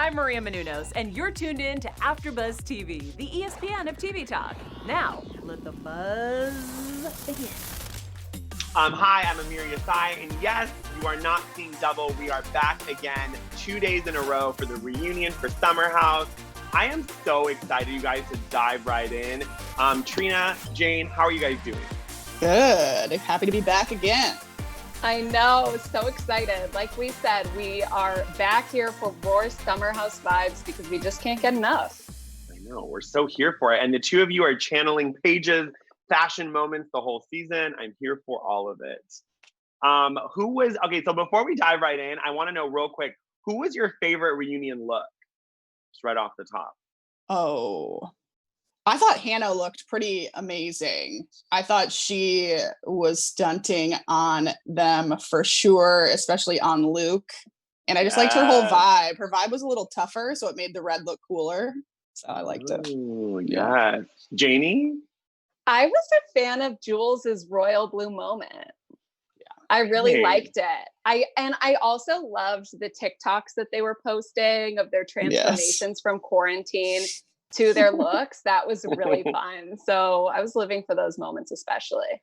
I'm Maria Menounos, and you're tuned in to AfterBuzz TV, the ESPN of TV talk. Now, let the buzz begin. Hi, I'm Amir Yasai, and yes, you are not seeing double. We are back again 2 days in a row for the reunion for Summer House. I am so excited, you guys, to dive right in. Trina, Jane, how are you guys doing? Good. Happy to be back again. I know, so excited. Like we said, we are back here for more Summer House vibes because we just can't get enough. I know, we're so here for it. And the two of you are channeling Paige's fashion moments the whole season. I'm here for all of it. Okay, so before we dive right in, I want to know real quick, who was your favorite reunion look? Just right off the top. Oh, I thought Hannah looked pretty amazing. I thought she was stunting on them for sure, especially on Luke. And I just liked her whole vibe. Her vibe was a little tougher, so it made the red look cooler. So I liked it. Oh, yes. Janie? I was a fan of Jules' royal blue moment. Yeah, I really liked it. I also loved the TikToks that they were posting of their transformations from quarantine to their looks. That was really fun. So I was living for those moments especially.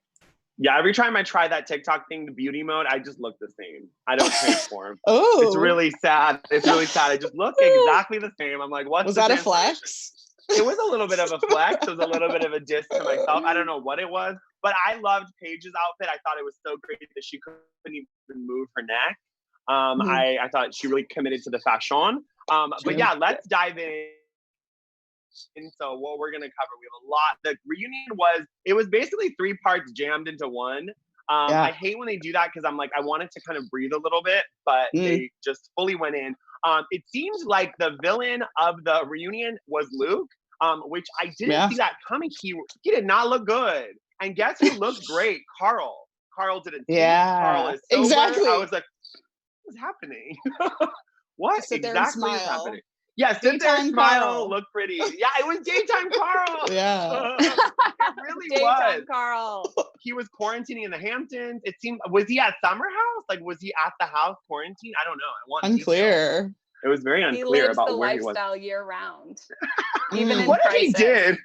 Yeah, every time I try that TikTok thing, the beauty mode, I just look the same. I don't transform. Oh, it's really sad. It's really sad. I just look exactly the same. I'm like, what's was that a flex? It was a little bit of a flex. It was a little bit of a diss to myself. I don't know what it was, but I loved Paige's outfit. I thought it was so great that she couldn't even move her neck. I thought she really committed to the fashion. But yeah, let's dive in. And so what we're going to cover, we have a lot. The reunion was basically 3 parts jammed into one. I hate when they do that because I'm like, I wanted to kind of breathe a little bit, but they just fully went in. It seems like the villain of the reunion was Luke, which I didn't see that coming. He did not look good. And guess who looked great? Carl. Carl didn't. Carl is sober. Exactly. I was like, what's happening? What exactly is happening? Yes, daytime smile, look pretty. Yeah, it was daytime Carl. Yeah. It really daytime was. Carl. He was quarantining in the Hamptons. It seemed, was he at Summer House? Like, was he at the house quarantined? I don't know. I want unclear. details. It was very unclear he lives about the where he was. lifestyle year round. Even in what crisis. if he did?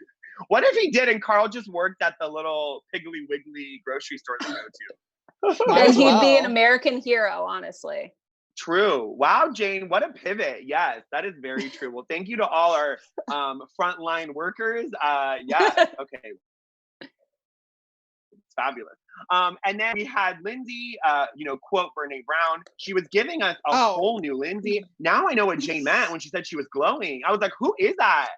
What if he did and Carl just worked at the little Piggly Wiggly grocery store they go to? And he'd be an American hero, honestly. True. Wow, Jane, what a pivot. Yes, that is very true. Well, thank you to all our frontline workers. Yes, okay. It's fabulous. And then we had Lindsay, quote Brene Brown. She was giving us a whole new Lindsay. Now I know what Jane meant when she said she was glowing. I was like, who is that?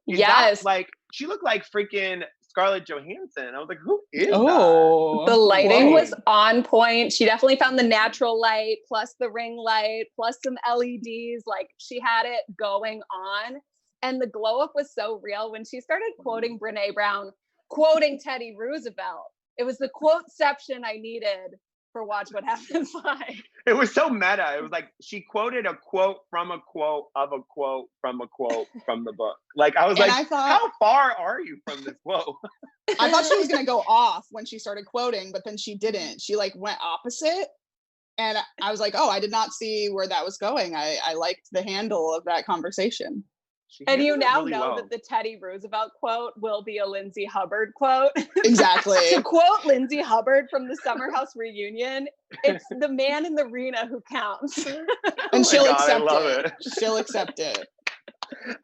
Yes. Like, she looked like freaking Scarlett Johansson. I was like, who is that? The lighting was on point. She definitely found the natural light, plus the ring light, plus some LEDs. Like, she had it going on. And the glow up was so real when she started quoting Brene Brown, quoting Teddy Roosevelt. It was the quoteception I needed for Watch What Happens Live. It was so meta. It was like she quoted a quote from a quote of a quote from a quote from the book. Like, I was how far are you from this quote? I thought she was going to go off when she started quoting, but then she didn't. She went opposite. And I was like, oh, I did not see where that was going. I liked the handle of that conversation. And you now know that the Teddy Roosevelt quote will be a Lindsay Hubbard quote. Exactly. To quote Lindsay Hubbard from the Summer House reunion, it's the man in the arena who counts. And she'll accept it. She'll accept it.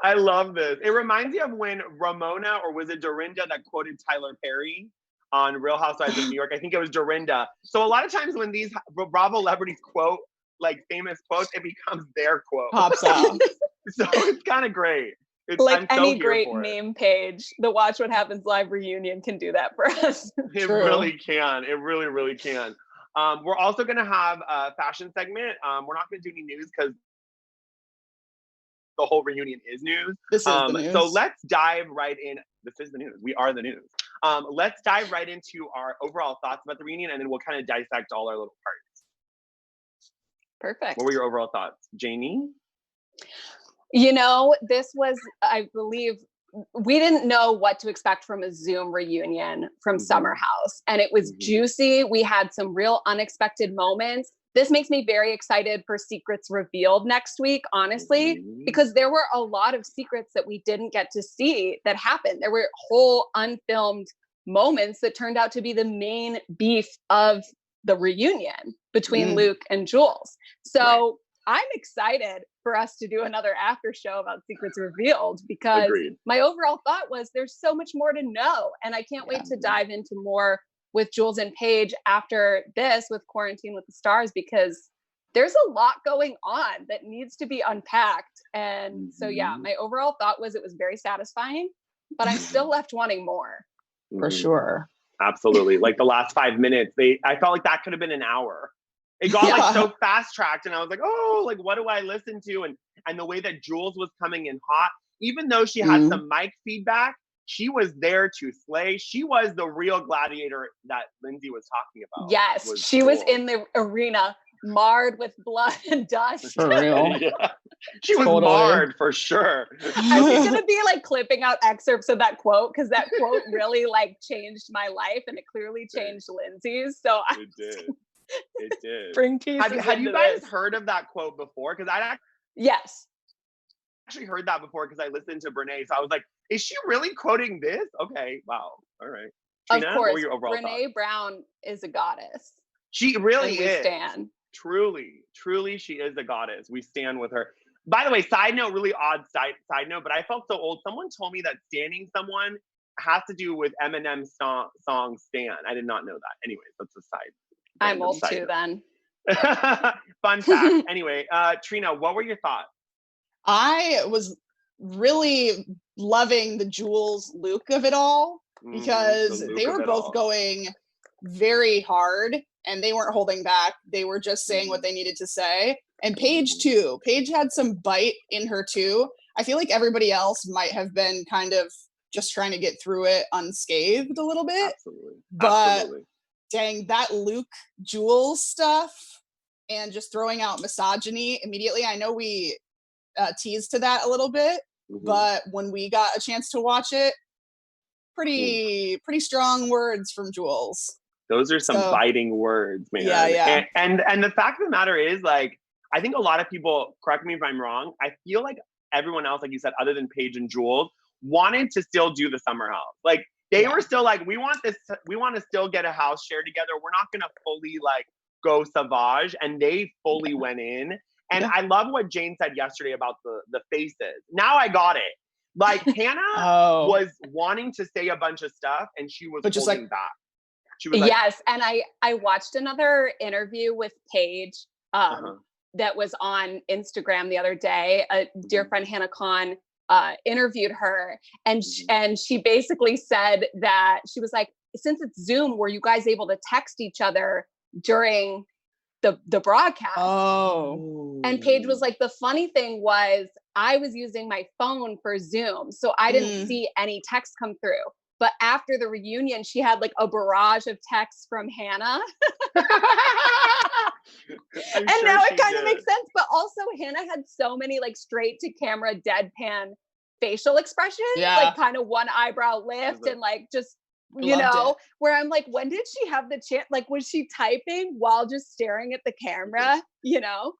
I love this. It reminds me of when Ramona, or was it Dorinda, that quoted Tyler Perry on Real Housewives of New York. I think it was Dorinda. So a lot of times when these Bravo celebrities quote like famous quotes, it becomes their quote. Pops out. So it's kind of great. Like any great meme page, the Watch What Happens Live reunion can do that for us. It really can. It really, really can. We're also going to have a fashion segment. We're not going to do any news because the whole reunion is news. This is the news. So let's dive right in. This is the news. We are the news. Let's dive right into our overall thoughts about the reunion, and then we'll kind of dissect all our little parts. Perfect. What were your overall thoughts, Janie? This was, I believe, we didn't know what to expect from a Zoom reunion from Summer House. And it was juicy. We had some real unexpected moments. this makes me very excited for Secrets Revealed next week, honestly, because there were a lot of secrets that we didn't get to see that happened. There were whole unfilmed moments that turned out to be the main beef of the reunion between Luke and Jules. So I'm excited for us to do another after show about Secrets Revealed, because my overall thought was there's so much more to know. And I can't wait to dive into more with Jules and Paige after this with Quarantine with the Stars, because there's a lot going on that needs to be unpacked. And so, yeah, my overall thought was it was very satisfying, but I'm still left wanting more. For sure. Absolutely. Like the last 5 minutes, I felt like that could have been an hour. It got like so fast tracked, and I was like, oh, like what do I listen to? And the way that Jules was coming in hot, even though she had some mic feedback, she was there to slay. She was the real gladiator that Lindsay was talking about. Yes, she was in the arena, marred with blood and dust. For real. She was marred for sure. I'm just gonna be like clipping out excerpts of that quote, because that quote really like changed my life, and it clearly changed Lindsay's. So it did. It did. Bring pieces. Have you guys heard of that quote before? Because I actually heard that before, because I listened to Brene. So I was like, is she really quoting this? Okay, wow, all right. Trina, of course, Brene thoughts? Brown is a goddess. She really is. Stan. Truly, she is a goddess. We stand with her. By the way, side note, really odd side note, but I felt so old. Someone told me that standing someone has to do with Eminem's song Stan. I did not know that. Anyways, that's a side. I'm old too then. Fun fact. Anyway, Trina, what were your thoughts? I was really loving the Jules Luke of it all, because they were both going very hard and they weren't holding back. They were just saying what they needed to say. And Paige too. Paige had some bite in her too. I feel like everybody else might have been kind of just trying to get through it unscathed a little bit. Absolutely. But dang, that Luke Jules stuff and just throwing out misogyny immediately. I know we teased to that a little bit, but when we got a chance to watch it, pretty strong words from Jules. Those are some biting words, man. Yeah. And the fact of the matter is, like, I think a lot of people, correct me if I'm wrong, I feel like everyone else, like you said, other than Paige and Jules, wanted to still do the summer house. Like, they were still like, we want to still get a house share together. We're not going to fully like go savage. And they fully went in. And I love what Jane said yesterday about the faces. Now I got it. Like Hannah was wanting to say a bunch of stuff and she was holding back. She was yes. And I watched another interview with Paige that was on Instagram the other day. A dear friend, Hannah Khan, interviewed her, and she basically said that she was like, since it's Zoom, were you guys able to text each other during the broadcast? And Paige was like, the funny thing was I was using my phone for Zoom, so I didn't see any text come through. But after the reunion, she had like a barrage of texts from Hannah. And now it kind of makes sense. But also Hannah had so many like straight to camera deadpan facial expressions, like kind of one eyebrow lift and like just, you know, where I'm like, when did she have the chance? Like, was she typing while just staring at the camera, you know,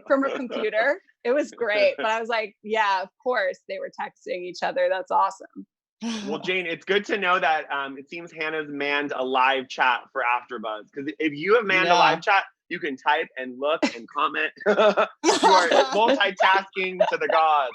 from her computer? It was great. But I was like, yeah, of course they were texting each other. That's awesome. Well, Jane, it's good to know that it seems Hannah's manned a live chat for AfterBuzz. Because if you have manned a live chat, you can type and look and comment. You are multitasking to the gods.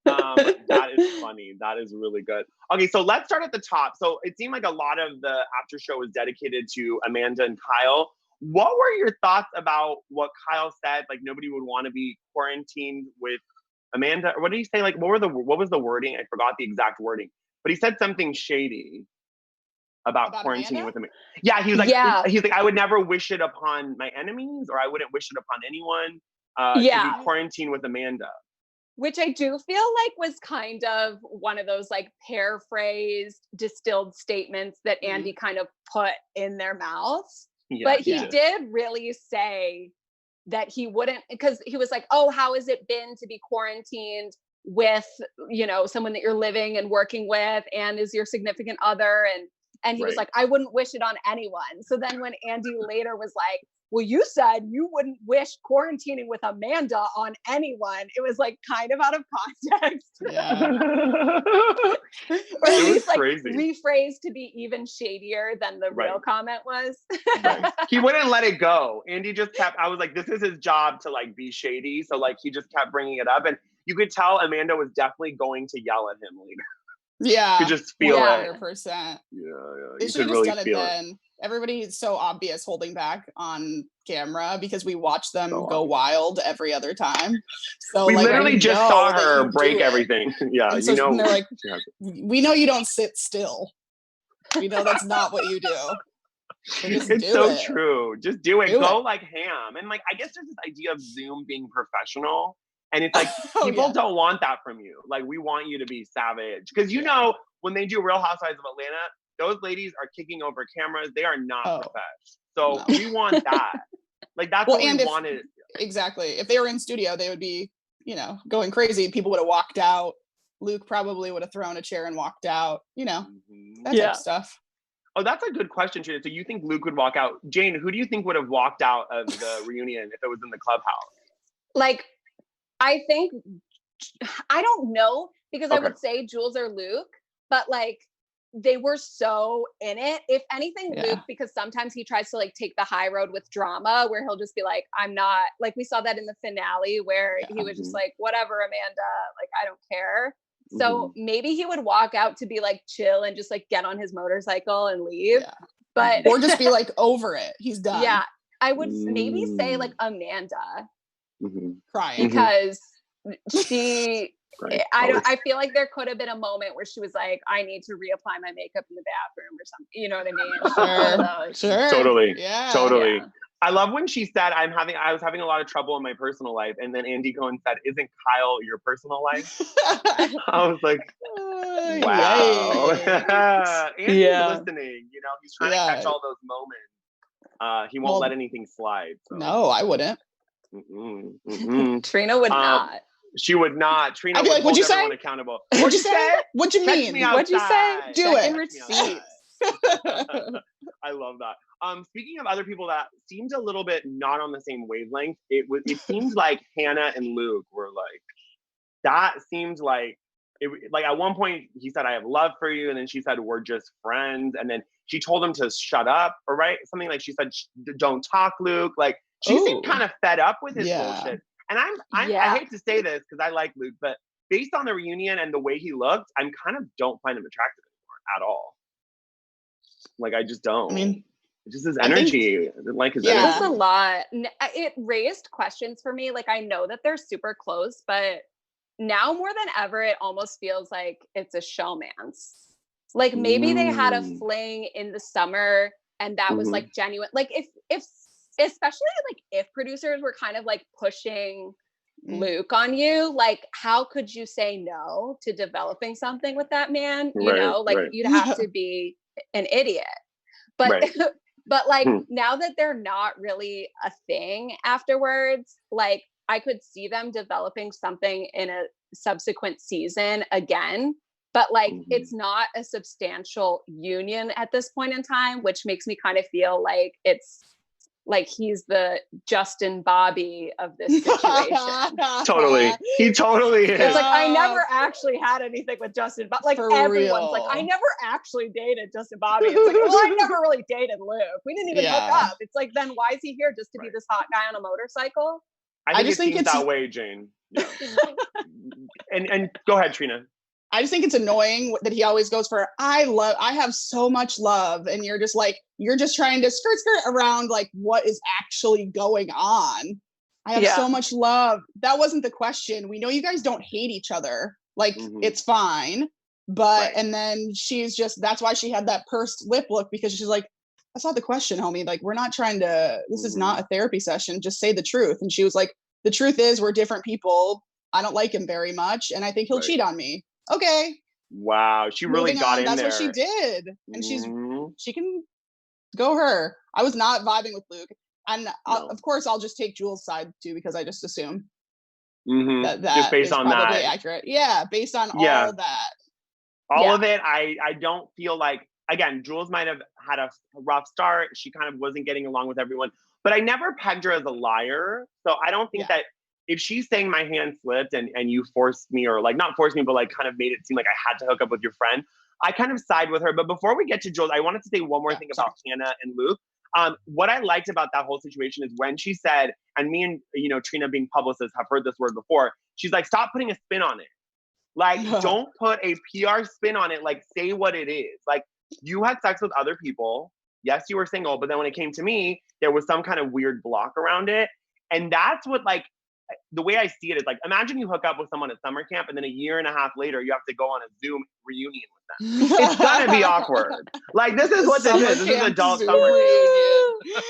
That is funny. That is really good. Okay, so let's start at the top. So it seemed like a lot of the after show was dedicated to Amanda and Kyle. What were your thoughts about what Kyle said? Like nobody would want to be quarantined with Amanda. Or what did he say? Like what was the wording? I forgot the exact wording. But he said something shady about quarantining with him. Yeah, he was like, he's like, I would never wish it upon my enemies, or I wouldn't wish it upon anyone to be quarantined with Amanda. Which I do feel like was kind of one of those like paraphrased, distilled statements that Andy kind of put in their mouths. But he did really say that he wouldn't, because he was like, oh, how has it been to be quarantined with, you know, someone that you're living and working with and is your significant other? And he was like, I wouldn't wish it on anyone. So then when Andy later was like, well, you said you wouldn't wish quarantining with Amanda on anyone. It was like kind of out of context. Yeah. Or at least like crazy. rephrased to be even shadier than the real comment was. Right. He wouldn't let it go. Andy just kept, I was like, this is his job to like be shady. So like he just kept bringing it up. And you could tell Amanda was definitely going to yell at him later. Yeah. You could just feel it. 100%. Yeah. They should have just done it then. Everybody's so obvious holding back on camera because we watch them go wild every other time. So we like, literally just saw her break everything. Yeah, and so you know. They're like, we know you don't sit still. We know that's not what you do. So it's so true. Just do it. Go like ham. And like, I guess there's this idea of Zoom being professional. And it's like, people don't want that from you. Like, we want you to be savage. Because you know, when they do Real Housewives of Atlanta, those ladies are kicking over cameras. They are not professional. So we want that. Like, that's what we wanted. Exactly. If they were in studio, they would be, you know, going crazy. People would have walked out. Luke probably would have thrown a chair and walked out. You know, that type of stuff. Oh, that's a good question, Trina. So you think Luke would walk out? Jane, who do you think would have walked out of the reunion if it was in the clubhouse? Like, I think, I don't know, because I would say Jules or Luke, but like, they were so in it. If anything, Luke, because sometimes he tries to like take the high road with drama where he'll just be like, I'm not, like we saw that in the finale where he was just like, whatever, Amanda, like, I don't care. So maybe he would walk out to be like chill and just like get on his motorcycle and leave. But or just be like over it. He's done. Yeah. I would maybe say like Amanda crying because she I feel like there could have been a moment where she was like, I need to reapply my makeup in the bathroom or something. You know what I mean? Sure. Totally. Yeah. Totally. Yeah. I love when she said, I was having a lot of trouble in my personal life. And then Andy Cohen said, isn't Kyle your personal life? I was like, wow. Andy's listening, you know, he's trying to catch all those moments. He won't let anything slide. So. No, I wouldn't. Trina would not. She would not. Trina would like, hold everyone accountable. What'd you say? What'd you mean? What'd you say? Do it. Receipts. I love that. Speaking of other people that seemed a little bit not on the same wavelength, it seemed like Hannah and Luke were like, that seemed like, like at one point he said, I have love for you. And then she said, we're just friends. And then she told him to shut up, or something like she said, don't talk, Luke. Like she seemed kind of fed up with his bullshit. And I hate to say this because I like Luke, but based on the reunion and the way he looked, I'm kind of don't find him attractive anymore at all. Like, I just don't. I mean, just his energy. I didn't like his energy. That's a lot. It raised questions for me. Like, I know that they're super close, but now more than ever, it almost feels like it's a showmance. Like, maybe they had a fling in the summer and that was like genuine. Like, if especially like if producers were kind of like pushing Luke on you, like how could you say no to developing something with that man? You know, like you'd have to be an idiot. But but like now that they're not really a thing afterwards, like I could see them developing something in a subsequent season again. But like it's not a substantial union at this point in time, which makes me kind of feel like it's like he's the Justin Bobby of this situation. Totally. He totally is. It's like, I never actually had anything with Justin Bobby. Like For everyone's real. like, I never actually dated Justin Bobby. It's like, well, I never really dated Luke. We didn't even hook up. It's like, then why is he here? Just to be this hot guy on a motorcycle? I just think it's that way, Jane. Yeah. and go ahead, Trina. I just think it's annoying that he always goes for, I have so much love. And you're just like, you're just trying to skirt around like what is actually going on. I have so much love. That wasn't the question. We know you guys don't hate each other. Like it's fine. But, and then she's just, that's why she had that pursed lip look, because she's like, that's not the question, homie. Like, we're not trying to, this is not a therapy session. Just say the truth. And she was like, the truth is we're different people. I don't like him very much. And I think he'll cheat on me. Okay. Wow. She really got in there. That's what she did. And she can go her. I was not vibing with Luke. And of course, I'll just take Jules' side too, because I just assume that just based on probably that. accurate. Yeah. Based on all of that. All of it. I don't feel like again, Jules might have had a rough start. She kind of wasn't getting along with everyone, but I never pegged her as a liar. So I don't think that if she's saying my hand slipped and you forced me, or like not forced me, but like kind of made it seem like I had to hook up with your friend, I kind of side with her. But before we get to Jules, I wanted to say one more thing about Hannah and Luke. What I liked about that whole situation is when she said, and me and, you know, Trina being publicists have heard this word before, she's like, stop putting a spin on it. Like, don't put a PR spin on it. Like, say what it is. Like, you had sex with other people. Yes, you were single. But then when it came to me, there was some kind of weird block around it. And that's what, like, the way I see it is like, imagine you hook up with someone at summer camp and then a year and a half later, you have to go on a Zoom reunion with them. It's gonna be awkward. Like, this is what this is. This is adult summer reunion.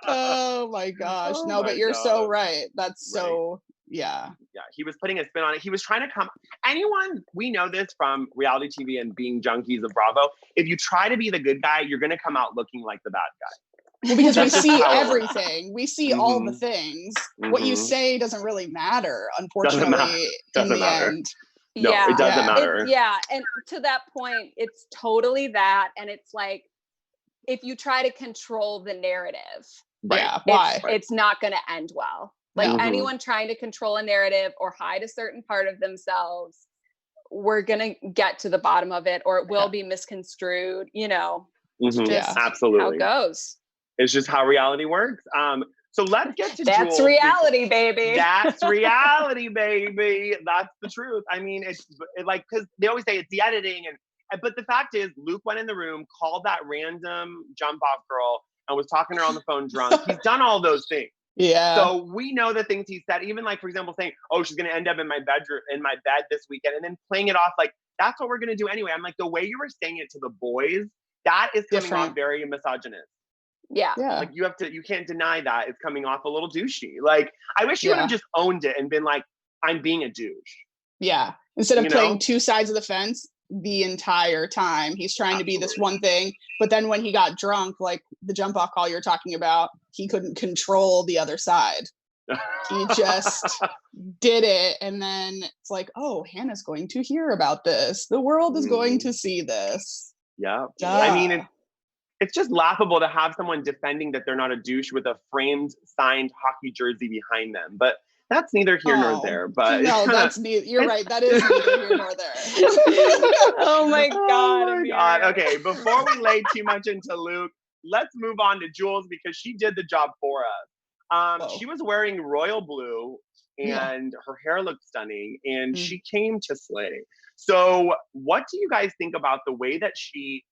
Oh my gosh. Oh no, my but you're God. so right. That's so, yeah, he was putting a spin on it. He was trying to come, anyone, we know this from reality TV and being junkies of Bravo. If you try to be the good guy, you're gonna come out looking like the bad guy. well, because we That's just see how it everything. We see all the things. What you say doesn't really matter, unfortunately, in the end. No, it doesn't matter. And to that point, it's totally that. And it's like, if you try to control the narrative, why? It's not going to end well. Like anyone trying to control a narrative or hide a certain part of themselves, we're going to get to the bottom of it, or it will be misconstrued, you know. Just absolutely how it goes. It's just how reality works. So let's get to That's Jules. reality, baby. That's reality, baby. That's the truth. I mean, it's like, because they always say it's the editing, but the fact is, Luke went in the room, called that random jump off girl, and was talking to her on the phone drunk. He's done all those things. Yeah. So we know the things he said, even like, for example, saying, oh, she's going to end up in my bed this weekend, and then playing it off like, that's what we're going to do anyway. I'm like, the way you were saying it to the boys, that is coming off very misogynist. Yeah. Like, you can't deny that it's coming off a little douchey. Like, I wish you would have just owned it and been like, I'm being a douche. Yeah. Instead of playing two sides of the fence the entire time. He's trying to be this one thing, but then when he got drunk, like the jump off call you're talking about, he couldn't control the other side. He just did it, and then it's like, oh, Hannah's going to hear about this. The world is going to see this. Yeah. I mean, it's just laughable to have someone defending that they're not a douche with a framed, signed hockey jersey behind them. But that's neither here nor there. But no, that's neither. You're right. That is neither here nor there. Oh my God. Oh my God. Okay, before we lay too much into Luke, let's move on to Jules, because she did the job for us. She was wearing royal blue and her hair looked stunning, and she came to slay. So what do you guys think about the way that she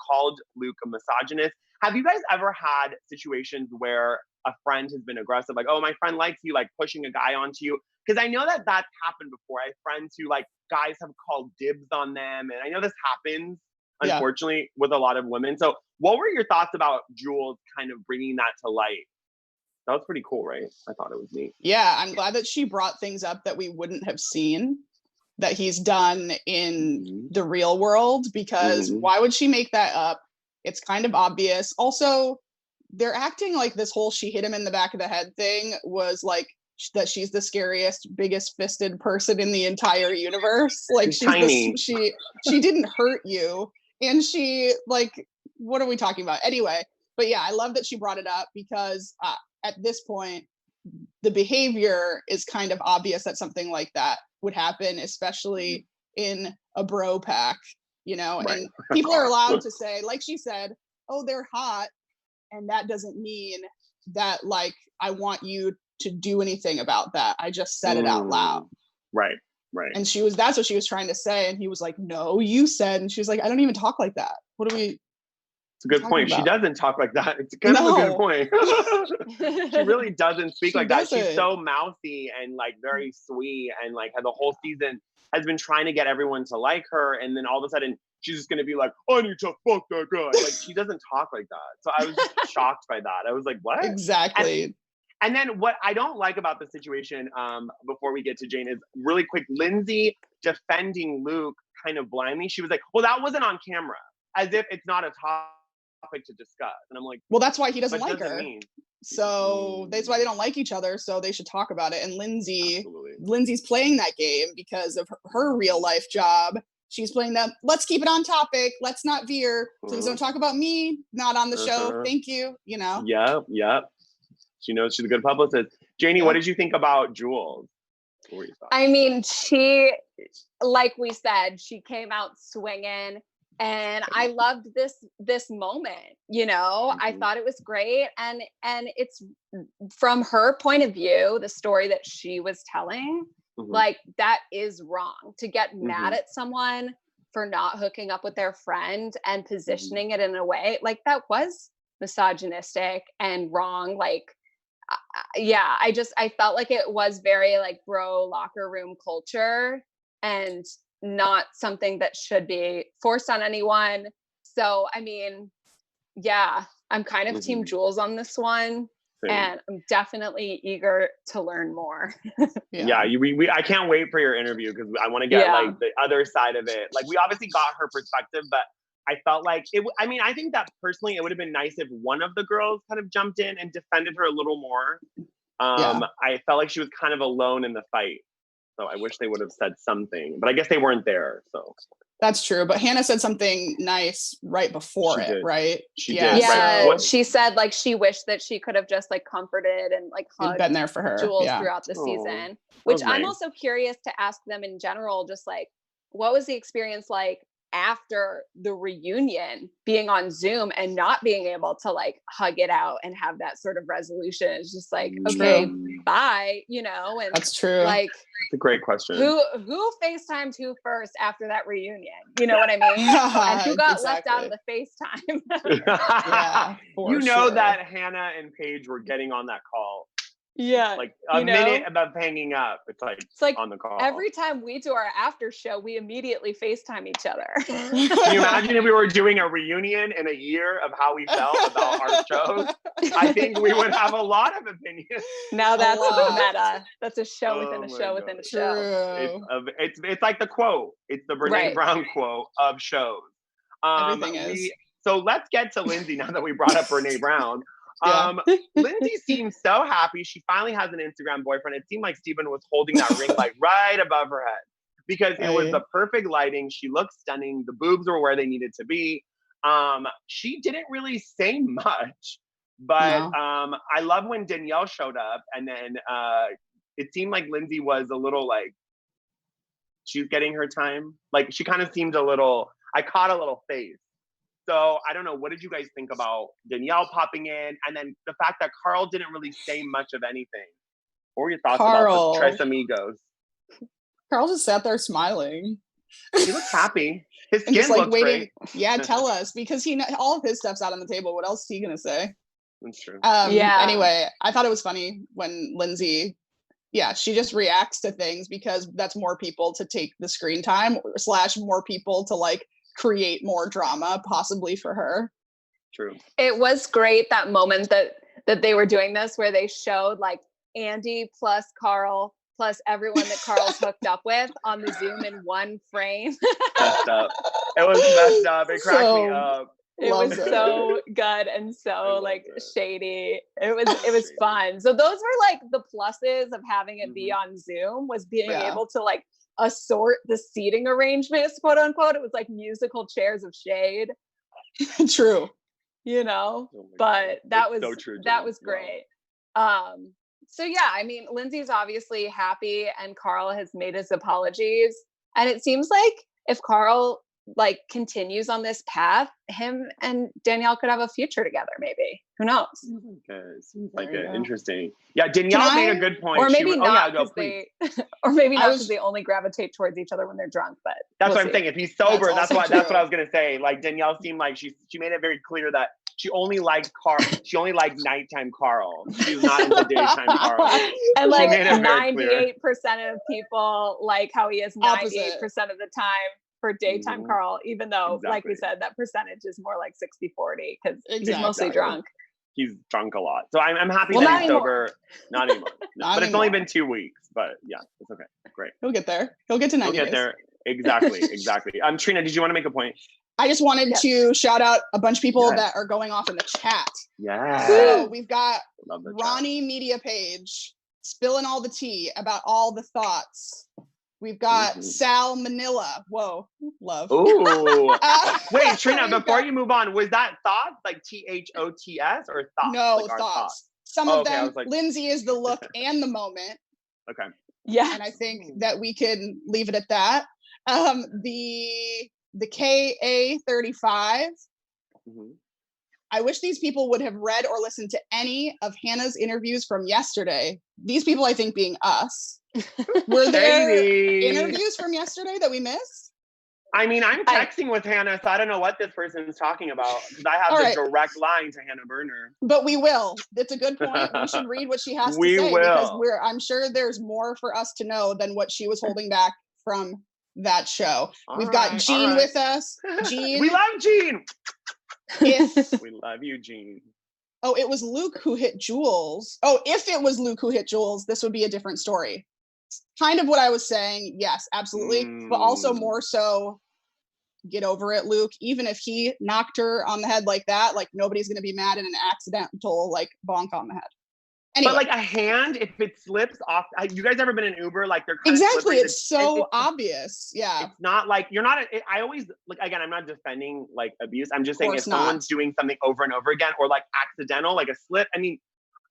called Luke a misogynist? Have you guys ever had situations where a friend has been aggressive, like, oh, my friend likes you, like pushing a guy onto you? Because I know that that's happened before. I have friends who, like, guys have called dibs on them. And I know this happens, unfortunately, with a lot of women. So what were your thoughts about Jules kind of bringing that to light? That was pretty cool, right? I thought it was neat. Yeah, I'm glad that she brought things up that we wouldn't have seen that he's done in the real world, because why would she make that up? It's kind of obvious. Also, they're acting like this whole she hit him in the back of the head thing was like that she's the scariest, biggest fisted person in the entire universe. Like, she didn't hurt you. And she, like, what are we talking about? Anyway, but yeah, I love that she brought it up, because at this point, the behavior is kind of obvious that something like that would happen, especially in a bro pack, you know, and people are allowed to say, like she said, oh, they're hot. And that doesn't mean that, like, I want you to do anything about that. I just said it out loud. Right. And that's what she was trying to say. And he was like, no, you said. And she was like, I don't even talk like that. What are we? It's a good point. She doesn't talk like that. It's kind of a good point. She really doesn't speak like that. She's so mouthy and, like, very sweet, and, like, the whole season has been trying to get everyone to like her. And then all of a sudden she's just going to be like, I need to fuck that guy. Like, she doesn't talk like that. So I was just shocked by that. I was like, what? Exactly. And then what I don't like about the situation, before we get to Jane, is really quick, Lindsay defending Luke kind of blindly. She was like, well, that wasn't on camera, as if it's not a topic to discuss. And I'm like, well, that's why he doesn't like her. So that's why they don't like each other. So they should talk about it. And Lindsay's playing that game because of her real life job. she's playing that, let's keep it on topic. Let's not veer. Please don't talk about me. Not on the show. Thank you. You know? Yep. She knows she's a good publicist. Janie, what did you think about Jules? What were your thoughts? I mean, she, like we said, she came out swinging, and I loved this moment. You know, I thought it was great, and it's from her point of view, the story that she was telling. Like, that is wrong to get mad at someone for not hooking up with their friend and positioning it in a way like that was misogynistic and wrong. Like, I felt like it was very like bro locker room culture and not something that should be forced on anyone. So, I mean, I'm kind of team Jules on this one. Same. And I'm definitely eager to learn more. I can't wait for your interview because I want to get like the other side of it. Like, we obviously got her perspective, but I felt like I think that personally it would have been nice if one of the girls kind of jumped in and defended her a little more. I felt like she was kind of alone in the fight. So I wish they would have said something, but I guess they weren't there. So that's true. But Hannah said something nice right before right? She did. Yeah, she said like she wished that she could have just like comforted and like hugged been there for her Jules throughout the season. Which I'm also curious to ask them in general, just like, what was the experience like after the reunion, being on Zoom and not being able to like hug it out and have that sort of resolution? It's just like, okay, bye, you know? And that's true. Like, it's a great question. Who FaceTimed who first after that reunion? You know what I mean? And who got left out of the FaceTime? You know that Hannah and Paige were getting on that call. Yeah. Like a minute above hanging up. It's like on the call. Every time we do our after show, we immediately FaceTime each other. Can you imagine if we were doing a reunion in a year of how we felt about our shows? I think we would have a lot of opinions. Now that's the meta. That's a show within a show within a show. It's like the quote. It's the Brene Brown quote of shows. Everything is. So let's get to Lindsay now that we brought up Brene Brown. Lindsay seems so happy. She finally has an Instagram boyfriend. It seemed like Steven was holding that ring like right above her head because it was the perfect lighting. She looked stunning. The boobs were where they needed to be. She didn't really say much, but I love when Danielle showed up, and then it seemed like Lindsay was a little like she was getting her time. Like, she kind of seemed a little. I caught a little face. So I don't know. What did you guys think about Danielle popping in, and then the fact that Carl didn't really say much of anything? What were your thoughts about the Tres Amigos? Carl just sat there smiling. He looks happy. His skin just, like, looks waiting. great. Yeah, tell us, because all of his stuff's out on the table. What else is he gonna say? That's true. Anyway, I thought it was funny when Lindsay, she just reacts to things because that's more people to take the screen time / more people to like create more drama possibly for her. True. It was great that moment that they were doing this where they showed like Andy plus Carl plus everyone that Carl's hooked up with on the Zoom in one frame. Messed up. It was messed up. It cracked me up. It was so good and so like shady. It was fun. So those were like the pluses of having it be on Zoom, was being able to like assort the seating arrangements, quote unquote. It was like musical chairs of shade. True. You know, but that was so true, that was great. So I mean, Lindsay's obviously happy and Carl has made his apologies. And it seems like if Carl like continues on this path, him and Danielle could have a future together, maybe. Who knows? Okay, seems like it. Interesting. Yeah, Danielle made a good point. Or maybe not because they only gravitate towards each other when they're drunk. But that's what I'm saying. If he's sober, that's what I was gonna say. Like, Danielle seemed like she made it very clear that she only liked Carl. She only liked nighttime Carl. She was not into daytime Carl. And like 98% of people like how he is 98% of the time for daytime Carl, even though, like we said, that percentage is more like 60-40 because he's mostly drunk. He's drunk a lot. So I'm happy that he's sober. Not anymore. But it's only been 2 weeks. But yeah, it's okay. Great. He'll get there. He'll get to 90 days. There. Exactly. Trina, did you want to make a point? I just wanted to shout out a bunch of people that are going off in the chat. Yeah. So we've got Ronnie Media Page spilling all the tea about all the thoughts We've got Sal Manila. Whoa, love. Ooh. Wait, Trina, we've before got- you move on, was that thoughts, like THOTS, or thoughts? No, like our thoughts. Some of okay, I them, was like- Lindsay is the look and the moment. Okay. Yeah. And I think that we can leave it at that. The KA35. Mhm. I wish these people would have read or listened to any of Hannah's interviews from yesterday. These people, I think, being us. Were there Shady. interviews from yesterday that we missed? I mean, I'm texting with Hannah, so I don't know what this person is talking about, because I have All the right. direct line to Hannah Burner. But we will. It's a good point. We should read what she has to We say because will. I'm sure there's more for us to know than what she was holding back from that show. We've got Jean with us. Jean. We love Jean. If We love you, Jean. it was Luke who hit Jules. Oh, if it was Luke who hit Jules, this would be a different story. Kind of what I was saying. Yes, absolutely. But also more so, get over it, Luke. Even if he knocked her on the head like that, like nobody's going to be mad in an accidental like bonk on the head. Anyway. But like a hand, if it slips off, you guys ever been in Uber? Like they're kind Exactly. of slippery. It's so obvious. Yeah. It's not like you're not. I always like, again, I'm not defending like abuse. I'm just saying if someone's doing something over and over again, or like accidental, like a slip. I mean,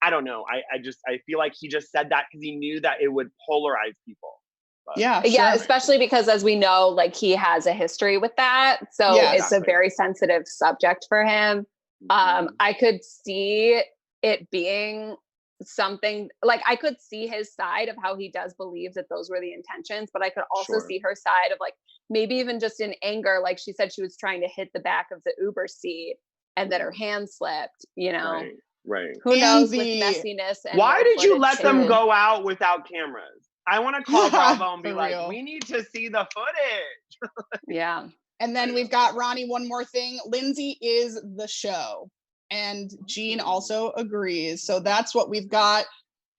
I don't know. I feel like he just said that because he knew that it would polarize people. But. Yeah. Yeah, sure. especially because as we know, like he has a history with that. So Yeah, it's a very sensitive subject for him. I could see it being something like I could see his side of how he does believe that those were the intentions, but I could also see her side of like maybe even just in anger, like she said she was trying to hit the back of the Uber seat and that her hand slipped, you know. Right. Who knows with messiness and why did you let them too. go out without cameras? I want to call Bravo and be like, real. we need to see the footage. Yeah. And then we've got Ronnie, one more thing. Lindsay is the show. And Jean also agrees. So that's what we've got.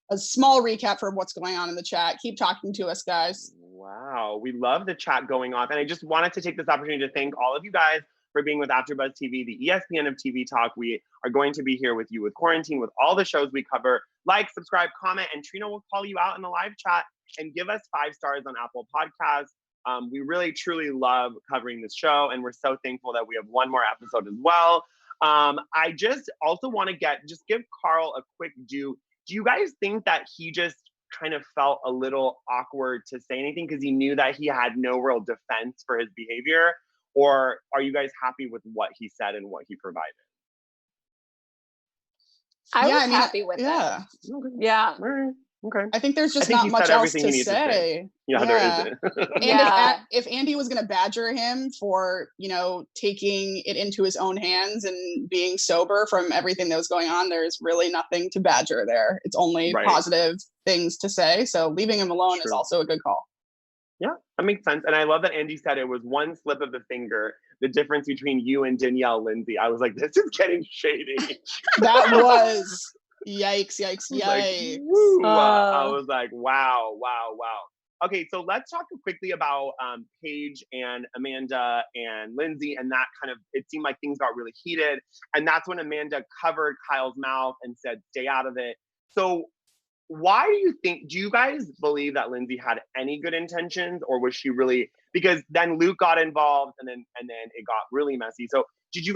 A small recap for what's going on in the chat. Keep talking to us, guys. Wow, we love the chat going off. And I just wanted to take this opportunity to thank all of you guys for being with AfterBuzz TV, the ESPN of TV talk. We are going to be here with you with Quarantine, with all the shows we cover. Like, subscribe, comment, and Trina will call you out in the live chat and give us 5 stars on Apple Podcasts. We really, truly love covering this show, and we're so thankful that we have one more episode as well. I just also want to give Carl a quick do. Do you guys think that he just kind of felt a little awkward to say anything because he knew that he had no real defense for his behavior? Or are you guys happy with what he said and what he provided? I was happy with it. Okay. Yeah. Okay. I think there's just not much else to say. Yeah, there isn't. And if Andy was going to badger him for, taking it into his own hands and being sober from everything that was going on, there's really nothing to badger there. It's only positive things to say. So leaving him alone is also a good call. Yeah, that makes sense. And I love that Andy said it was one slip of the finger, the difference between you and Danielle, Lindsay. I was like, this is getting shady. That was yikes. I was like, wow. Okay, so let's talk quickly about Paige and Amanda and Lindsay, and that kind of, it seemed like things got really heated. And that's when Amanda covered Kyle's mouth and said, stay out of it. So why do you guys believe that Lindsay had any good intentions, or was she really, because then Luke got involved and then it got really messy. So do you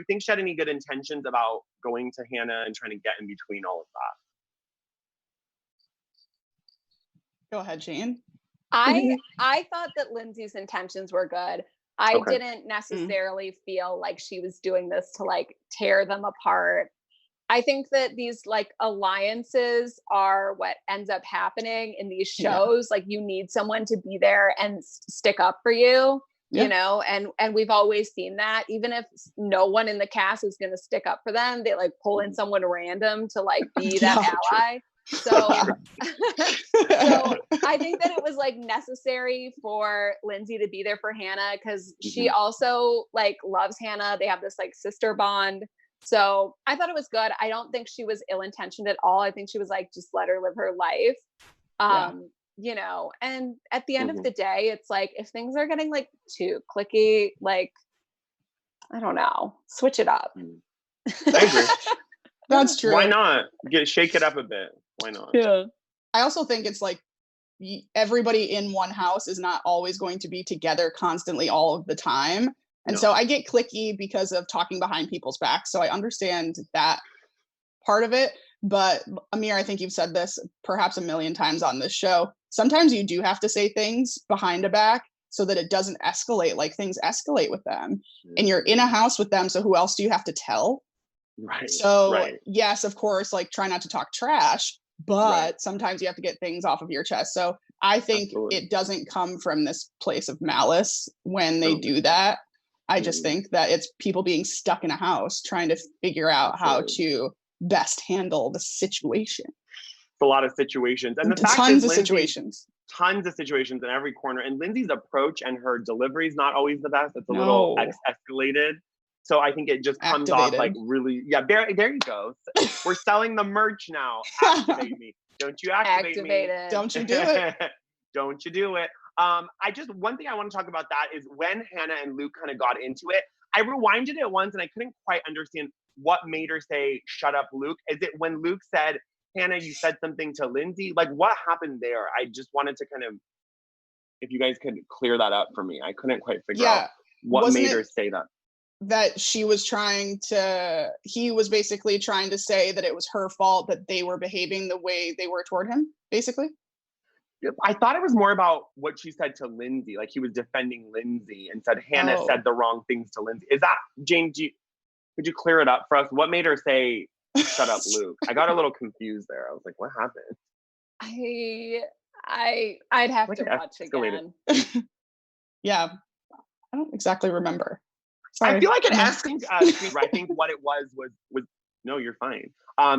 think she had any good intentions about going to Hannah and trying to get in between all of that? Go ahead, Jean. I thought that Lindsay's intentions were good. I didn't necessarily feel like she was doing this to like tear them apart. I think that these like alliances are what ends up happening in these shows. Like you need someone to be there and stick up for you, you know, and we've always seen that. Even if no one in the cast is going to stick up for them, they like pull in someone random to like be that ally. So I think that it was like necessary for Lindsay to be there for Hannah because she also like loves Hannah. They have this like sister bond. So I thought it was good. I don't think she was ill-intentioned at all. I think she was like, just let her live her life. You know, and at the end of the day, it's like, if things are getting like too cliquey, like, I don't know, switch it up. I agree. That's true. Why not? Shake it up a bit. Why not? Yeah. I also think it's like everybody in one house is not always going to be together constantly all of the time. And so I get cliquey because of talking behind people's backs. So I understand that part of it. But Amir, I think you've said this perhaps a million times on this show. Sometimes you do have to say things behind a back so that it doesn't escalate, like things escalate with them. And you're in a house with them, so who else do you have to tell? Right. So yes, of course, like try not to talk trash, but sometimes you have to get things off of your chest. So I think it doesn't come from this place of malice when they do that. I just think that it's people being stuck in a house trying to figure out how to best handle the situation. It's a lot of situations. And the fact tons is, of situations. Tons of situations in every corner. And Lindsay's approach and her delivery is not always the best. It's a little escalated. So I think it just comes off like really, there you go. We're selling the merch now. Activate me. Don't you activate me. Don't you do it. Don't you do it. One thing I want to talk about that is when Hannah and Luke kind of got into it, I rewinded it once and I couldn't quite understand what made her say, shut up, Luke. Is it when Luke said, Hannah, you said something to Lindsay? Like, what happened there? I just wanted to kind of, if you guys could clear that up for me. I couldn't quite figure out what made her say that. That he was basically trying to say that it was her fault that they were behaving the way they were toward him, basically? I thought it was more about what she said to Lindsay. Like he was defending Lindsay and said Hannah said the wrong things to Lindsay. Is that, Jane, could you clear it up for us? What made her say, shut up, Luke? I got a little confused there. I was like, what happened? I'd have to watch again. Yeah, I don't exactly remember. Sorry. I feel like it asking. I think what it was no, you're fine.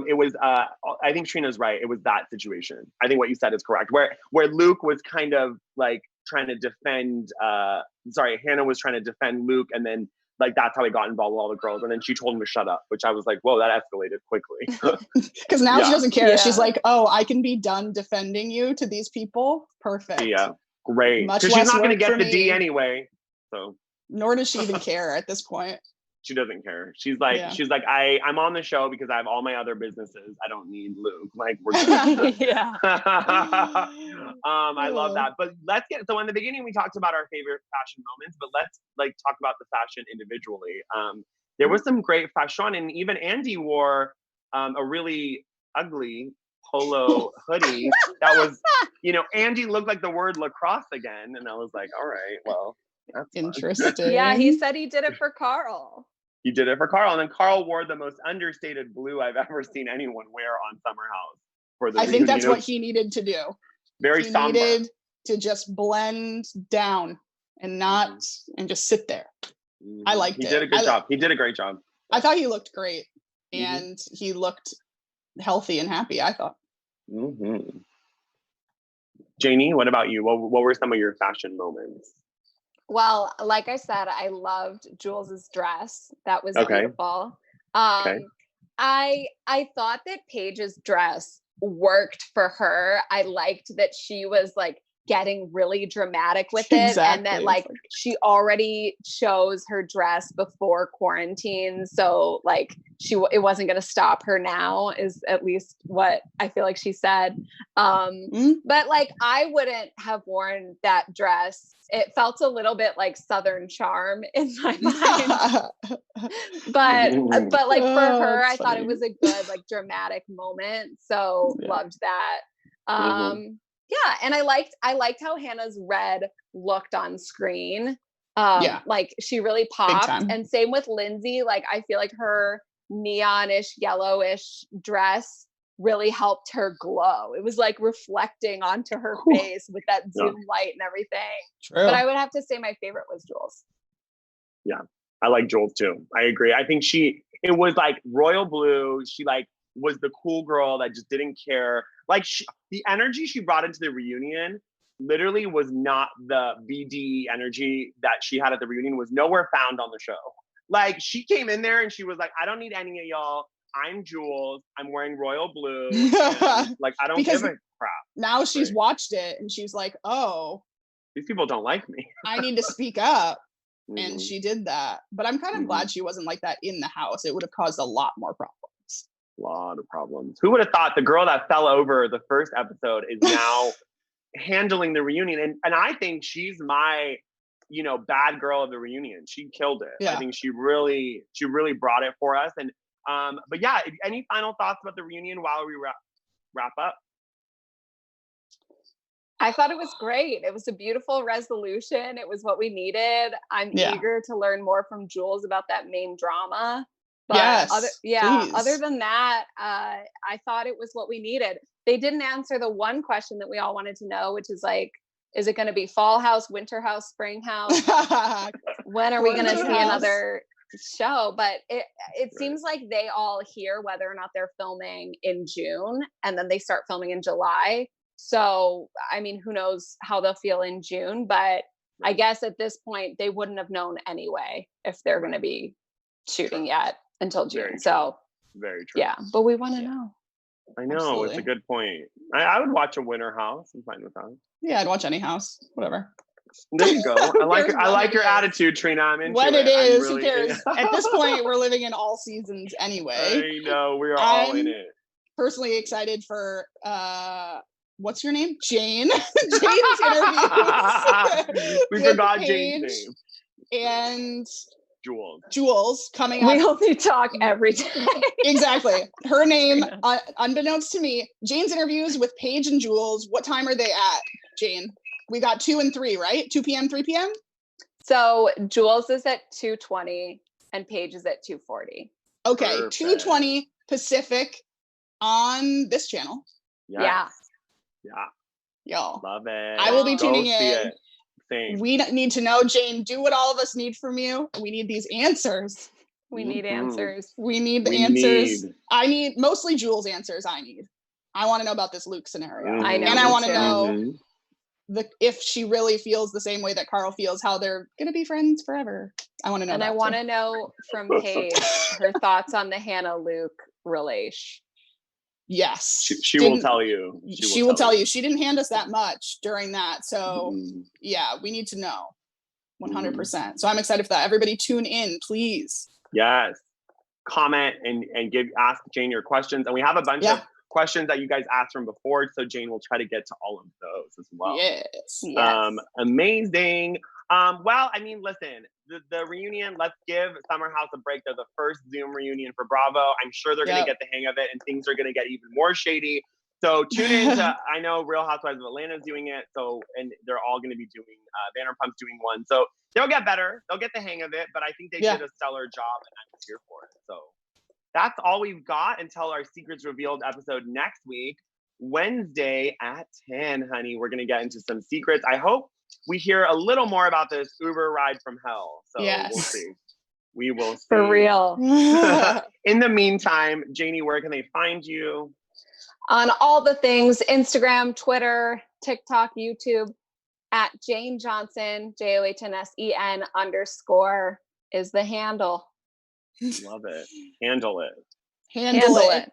It was. I think Trina's right. It was that situation. I think what you said is correct. Where Luke was kind of like trying to defend. Hannah was trying to defend Luke, and then like that's how he got involved with all the girls, and then she told him to shut up, which I was like, whoa, that escalated quickly. Because now she doesn't care. Yeah. She's like, oh, I can be done defending you to these people. Perfect. Yeah, great. Because she's not going to get the D anyway. So. Nor does she even care at this point. She doesn't care. She's like, I'm on the show because I have all my other businesses. I don't need Luke. Like we're good. I love that. But so in the beginning we talked about our favorite fashion moments, but let's like talk about the fashion individually. There was some great fashion, and even Andy wore a really ugly polo hoodie that was, Andy looked like the word lacrosse again, and I was like, all right, well. That's interesting. Yeah, he said he did it for Carl. He did it for Carl, and then Carl wore the most understated blue I've ever seen anyone wear on Summer House. For the I think that's what he needed to do. Very somber. He needed to just blend down and just sit there. I liked it. He did a good job. He did a great job. I thought he looked great, and he looked healthy and happy, I thought. Janie, what about you? What were some of your fashion moments? Well, like I said, I loved Jules's dress. That was beautiful. I thought that Paige's dress worked for her. I liked that she was like getting really dramatic with it, and that like she already chose her dress before quarantine, so like it wasn't going to stop her now, is at least what I feel like she said. But like I wouldn't have worn that dress. It felt a little bit like Southern Charm in my mind. but like for her, I thought it was a good like dramatic moment. So loved that. Yeah, and I liked how Hannah's red looked on screen. Like she really popped. And same with Lindsay. Like I feel like her neonish, yellowish dress really helped her glow. It was like reflecting onto her face with that zoom light and everything. True. But I would have to say my favorite was Jules. Yeah, I like Jules too. I agree. I think it was like royal blue. She like was the cool girl that just didn't care. Like the energy she brought into the reunion literally was not the BD energy that she had at the reunion, was nowhere found on the show. Like she came in there and she was like, I don't need any of y'all. I'm Jules. I'm wearing royal blue. And, like I don't give a crap. Now she's watched it and she's like, oh, these people don't like me. I need to speak up. And she did that. But I'm kind of glad she wasn't like that in the house. It would have caused a lot more problems. A lot of problems. Who would have thought the girl that fell over the first episode is now handling the reunion. And I think she's my, bad girl of the reunion. She killed it. Yeah. I think she really brought it for us. And but yeah, any final thoughts about the reunion while we wrap up? I thought it was great. It was a beautiful resolution. It was what we needed. I'm eager to learn more from Jules about that main drama. But other than that, I thought it was what we needed. They didn't answer the one question that we all wanted to know, which is like, is it going to be fall house, winter house, spring house? When are we going to see another show? But it seems like they all hear whether or not they're filming in June, and then they start filming in July. So, I mean, who knows how they'll feel in June, but I guess at this point they wouldn't have known anyway if they're going to be shooting yet until June. Very so very true. Yeah, but we want to know. I know. Absolutely. It's a good point. I would watch a winter house. I'm fine with that. Yeah, I'd watch any house, whatever. There you go. I like your attitude, Trina. I'm into when it. it is, really, who cares? At this point, we're living in all seasons anyway. I know, we are all in it. Personally excited for what's your name? Jane. Jane's interviews. We forgot Jane's name. And Jules coming up. We only talk every day. Exactly. Her name, unbeknownst to me, Jane's interviews with Paige and Jules. What time are they at, Jane? We got 2 and 3, right? 2 p.m., 3 p.m.? So Jules is at 2:20 and Paige is at 2:40. Okay, Perfect. 2:20 Pacific on this channel. Yes. Yeah. Y'all. Love it. I will be Go tuning see in. it. Same. We need to know, Jane, do what all of us need from you. We need these answers. We need answers. We need the answers. I need mostly Jules' answers. I want to know about this Luke scenario. I know. And I want to know if she really feels the same way that Carl feels, how they're going to be friends forever. I want to know. And I want to know from Paige her thoughts on the Hannah Luke relation. Yes. She will tell you. She will tell you. She didn't hand us that much during that. So yeah, we need to know 100%. So I'm excited for that. Everybody tune in, please. Yes. Comment and ask Jane your questions. And we have a bunch of questions that you guys asked from before. So Jane will try to get to all of those as well. Yes. Amazing. Well, I mean, listen, the reunion, let's give Summer House a break. They're the first Zoom reunion for Bravo. I'm sure they're going to get the hang of it and things are going to get even more shady. So tune in to, I know Real Housewives of Atlanta is doing it. So, and they're all going to be doing, Vanderpump's doing one. So they'll get better. They'll get the hang of it. But I think they did a stellar job and I'm here for it. So that's all we've got until our Secrets Revealed episode next week. Wednesday at 10, honey. We're going to get into some secrets. I hope we hear a little more about this Uber ride from hell. So we'll see. We will see. For real. In the meantime, Janie, where can they find you? On all the things, Instagram, Twitter, TikTok, YouTube, at Jane Johnson, JOHNSEN _, is the handle. Love it. Handle it. Handle it.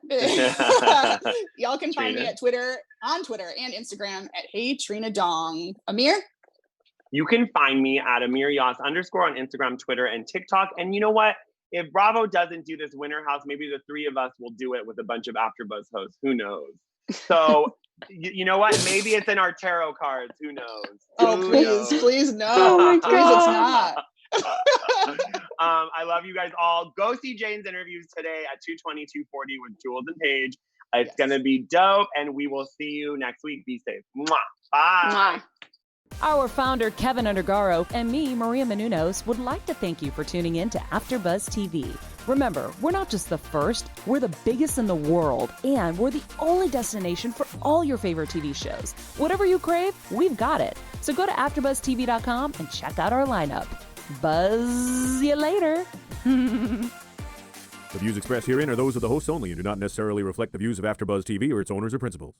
Y'all can find me at on Twitter and Instagram at Hey Trina Dong. Amir? You can find me at AmirYas _ on Instagram, Twitter, and TikTok. And you know what? If Bravo doesn't do this Winter House, maybe the three of us will do it with a bunch of AfterBuzz hosts. Who knows? So, you know what? Maybe it's in our tarot cards. Who knows? Please no. Oh my God. Please it's not. I love you guys all. Go see Jane's interviews today at 2:20, 2:40 with Jules and Paige. It's going to be dope, and we will see you next week. Be safe. Mwah. Bye. Mwah. Our founder, Keven Undergaro, and me, Maria Menounos, would like to thank you for tuning in to AfterBuzz TV. Remember, we're not just the first, we're the biggest in the world, and we're the only destination for all your favorite TV shows. Whatever you crave, we've got it. So go to AfterBuzzTV.com and check out our lineup. Buzz you later. The views expressed herein are those of the hosts only and do not necessarily reflect the views of AfterBuzz TV or its owners or principals.